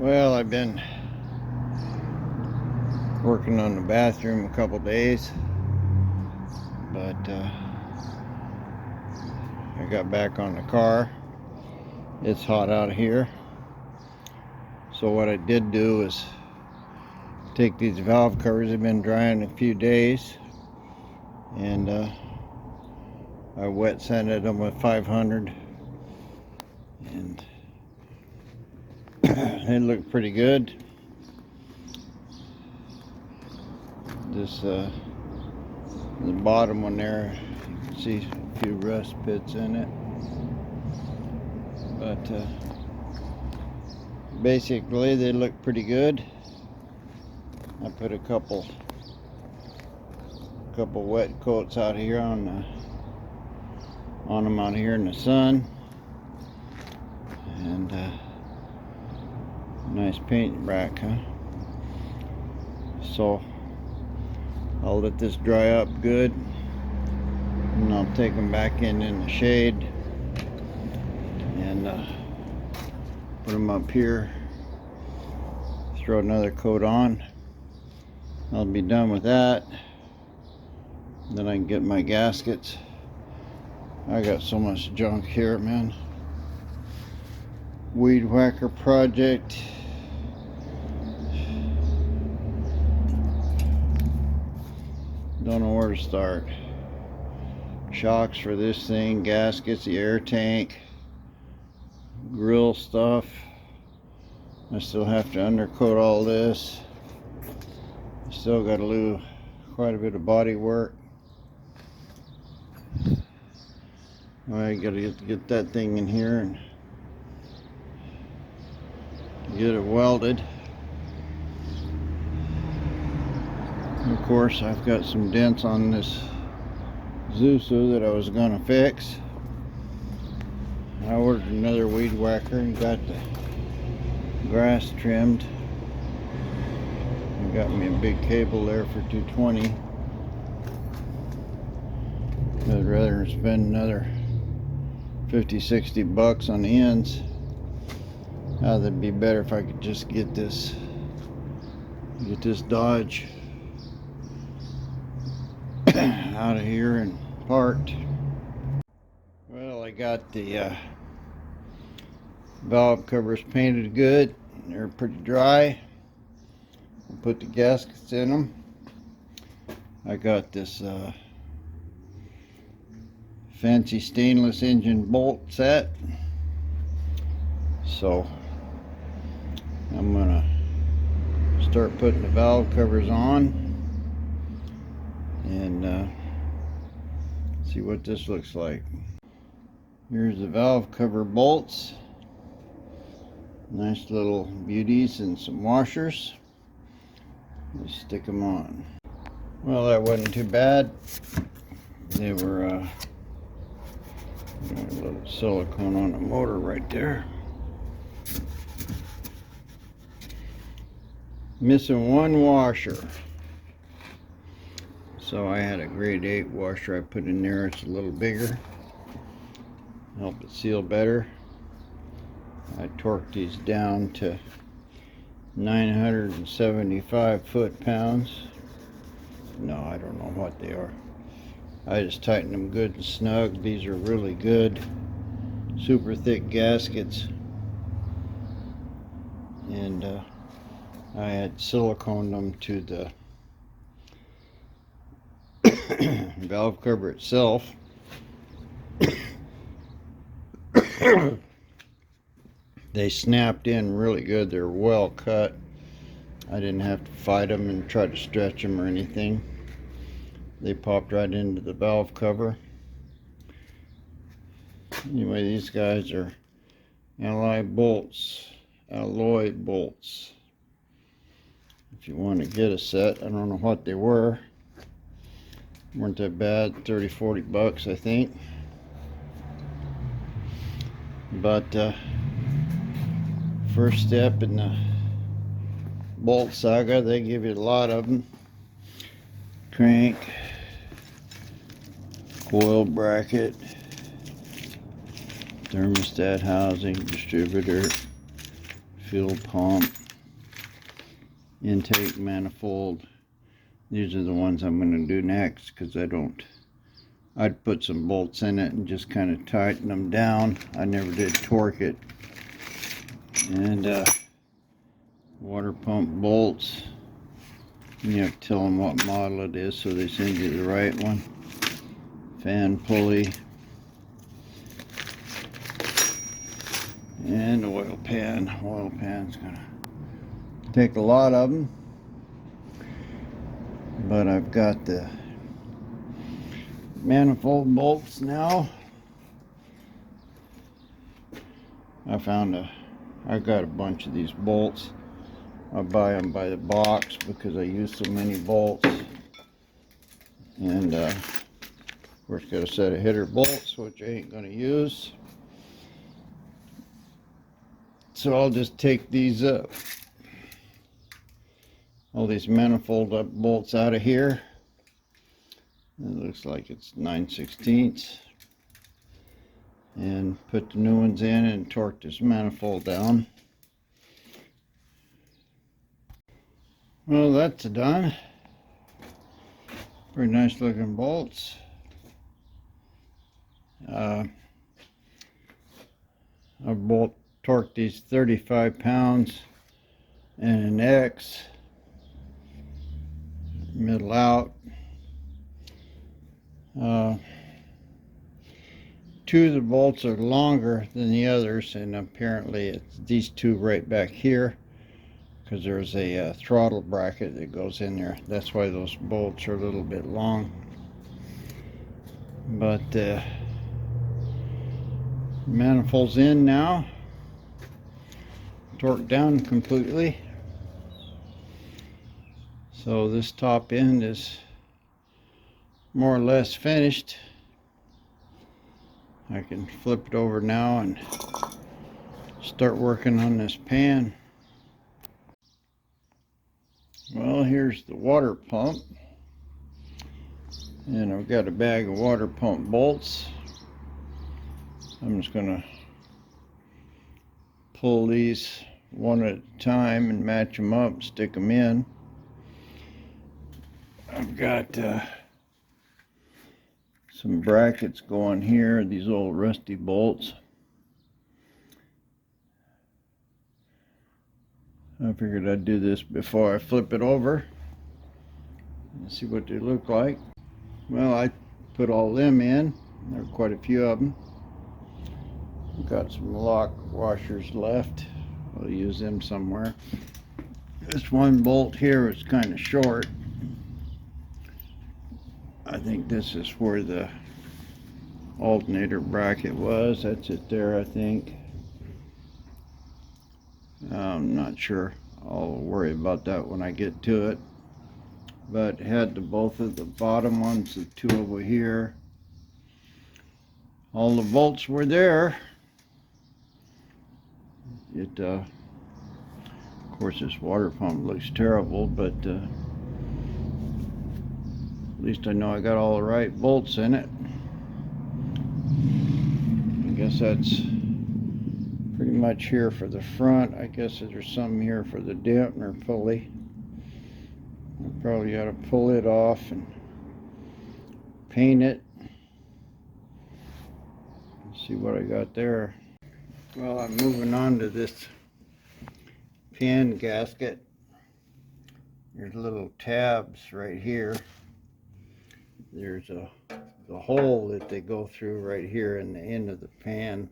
Well, I've been working on the bathroom a couple days, but I got back on the car. It's hot out here, so what I did do is take these valve covers. They've been drying a few days, and I wet sanded them with 500, and they look pretty good. This the bottom one there, you can see a few rust pits in it, but basically they look pretty good. I put a couple wet coats out here on them out here in the sun, and nice paint rack, huh? So I'll let this dry up good, and I'll take them back in the shade and put them up here, throw another coat on. I'll be done with that. Then I can get my gaskets. I got so much junk here, man. Weed whacker project. Don't know where to start. Shocks for this thing, gaskets, the air tank, grill stuff. I still have to undercoat all this. Still got to do quite a bit of body work. I got to get that thing in here and get it welded. Of course, I've got some dents on this Zusu that I was going to fix. I ordered another weed whacker and got the grass trimmed. I got me a big cable there for $220. I'd rather spend another $50-60 on the ends. That'd be better if I could just get this Dodge out of here and parked. Well, I got the valve covers painted good. They're pretty dry. I'll put the gaskets in them. I got this fancy stainless engine bolt set, so I'm gonna start putting the valve covers on and see what this looks like. Here's the valve cover bolts. Nice little beauties and some washers. Let's stick them on. Well, that wasn't too bad. They were a little silicone on the motor right there. Missing one washer. So I had a grade 8 washer I put in there. It's a little bigger. Help it seal better. I torqued these down to 975 foot-pounds. No, I don't know what they are. I just tightened them good and snug. These are really good, super thick gaskets. And I had siliconed them to the valve cover itself. They snapped in really good. They're well cut. I didn't have to fight them and try to stretch them or anything. They popped right into the valve cover. Anyway, these guys are alloy bolts. If you want to get a set, I don't know what they were. Weren't that bad, $30-40 I think. But first step in the bolt saga, they give you a lot of them. Crank, coil bracket, thermostat housing, distributor, fuel pump, intake manifold. These are the ones I'm going to do next, because I'd put some bolts in it and just kind of tighten them down. I never did torque it. And water pump bolts. You have to tell them what model it is so they send you the right one. Fan pulley. And oil pan. Oil pan's gonna take a lot of them. But I've got the manifold bolts now. I got a bunch of these bolts. I buy them by the box because I use so many bolts. And of course got a set of header bolts, which I ain't gonna use. So I'll just take these all these manifold up bolts out of here. It looks like it's 9/16, and put the new ones in and torque this manifold down. Well, that's done. Pretty nice looking bolts. I torqued these 35 pounds and an X, middle out. Two of the bolts are longer than the others, and apparently it's these two right back here, because there's a throttle bracket that goes in there. That's why those bolts are a little bit long. But manifold's in now, torqued down completely. So this top end is more or less finished. I can flip it over now and start working on this pan. Well, here's the water pump, and I've got a bag of water pump bolts. I'm just gonna pull these one at a time and match them up, stick them in. I've got some brackets going here, these old rusty bolts. I figured I'd do this before I flip it over and see what they look like. Well, I put all them in. There are quite a few of them. I've got some lock washers left. I'll use them somewhere. This one bolt here is kind of short. I think this is where the alternator bracket was. That's it there, I think. I'm not sure. I'll worry about that when I get to it. But had both of the bottom ones, the two over here. All the bolts were there. Of course, this water pump looks terrible, but at least I know I got all the right bolts in it. I guess that's pretty much here for the front. I guess there's some here for the dampener pulley. I probably got to pull it off and paint it. Let's see what I got there. Well, I'm moving on to this pan gasket. There's little tabs right here. There's the hole that they go through right here in the end of the pan.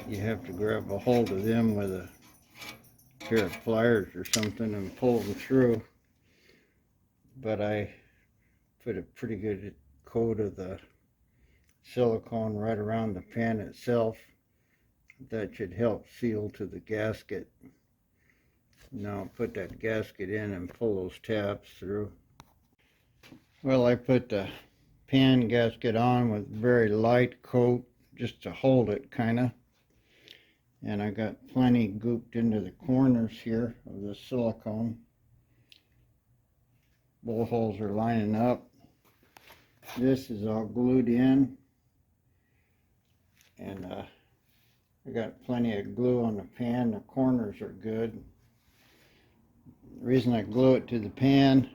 You have to grab a hold of them with a pair of pliers or something and pull them through. But I put a pretty good coat of the silicone right around the pan itself. That should help seal to the gasket. Now put that gasket in and pull those tabs through. Well, I put the pan gasket on with very light coat just to hold it, kind of. And I got plenty gooped into the corners here of the silicone. Both holes are lining up. This is all glued in, and I got plenty of glue on the pan. The corners are good. The reason I glue it to the pan,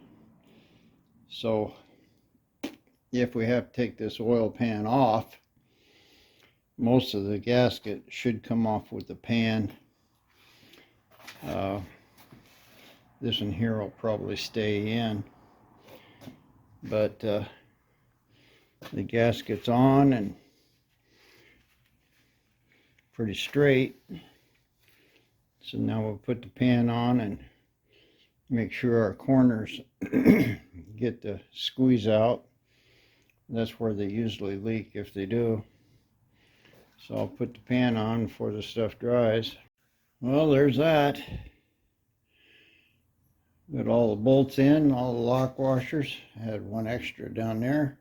so if we have to take this oil pan off, most of the gasket should come off with the pan. This one here will probably stay in, but the gasket's on and pretty straight. So now we'll put the pan on and make sure our corners get the squeeze out. That's where they usually leak if they do. So I'll put the pan on before the stuff dries. Well, there's that. Got all the bolts in, all the lock washers. I had one extra down there.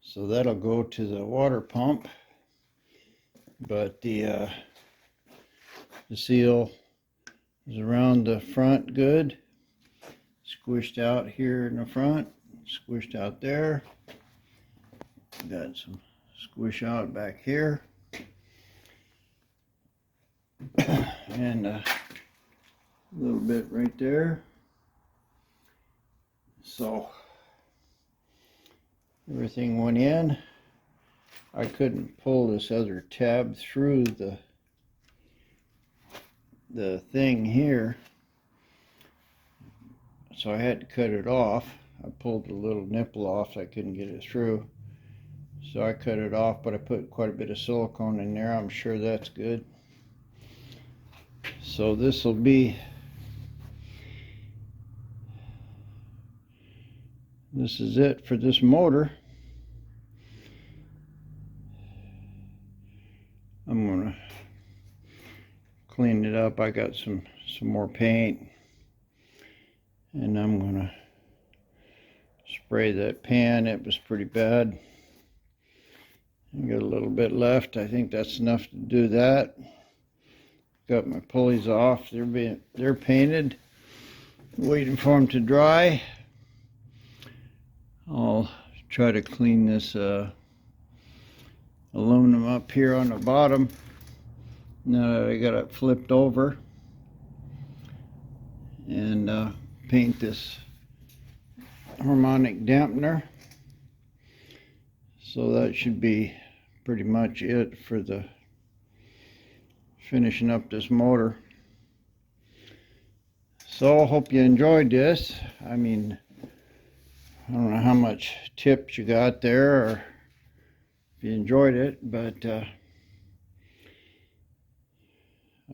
So that'll go to the water pump. But the seal is around the front good. Squished out here in the front, squished out there. Got some squish out back here. And a little bit right there. So everything went in. I couldn't pull this other tab through the thing here, so I had to cut it off. I pulled the little nipple off so I couldn't get it through, so I cut it off, but I put quite a bit of silicone in there. I'm sure that's good. So this will be, this is it for this motor. I'm gonna clean it up. I got some more paint, and I'm gonna spray that pan. It was pretty bad. I got a little bit left. I think that's enough to do that. Got my pulleys off. They're painted. Waiting for them to dry. I'll try to clean this aluminum up here on the bottom. Now I got it flipped over, and paint this harmonic dampener. So that should be pretty much it for the finishing up this motor. So I hope you enjoyed this. I mean, I don't know how much tips you got there or if you enjoyed it, but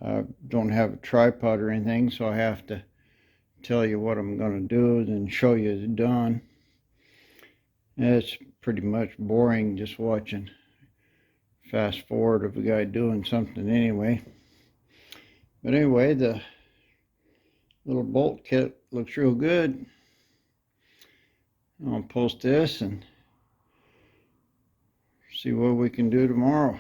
I don't have a tripod or anything, so I have to tell you what I'm going to do and then show you it done. And it's pretty much boring just watching fast forward of a guy doing something anyway. But anyway, the little bolt kit looks real good. I'll post this and see what we can do tomorrow.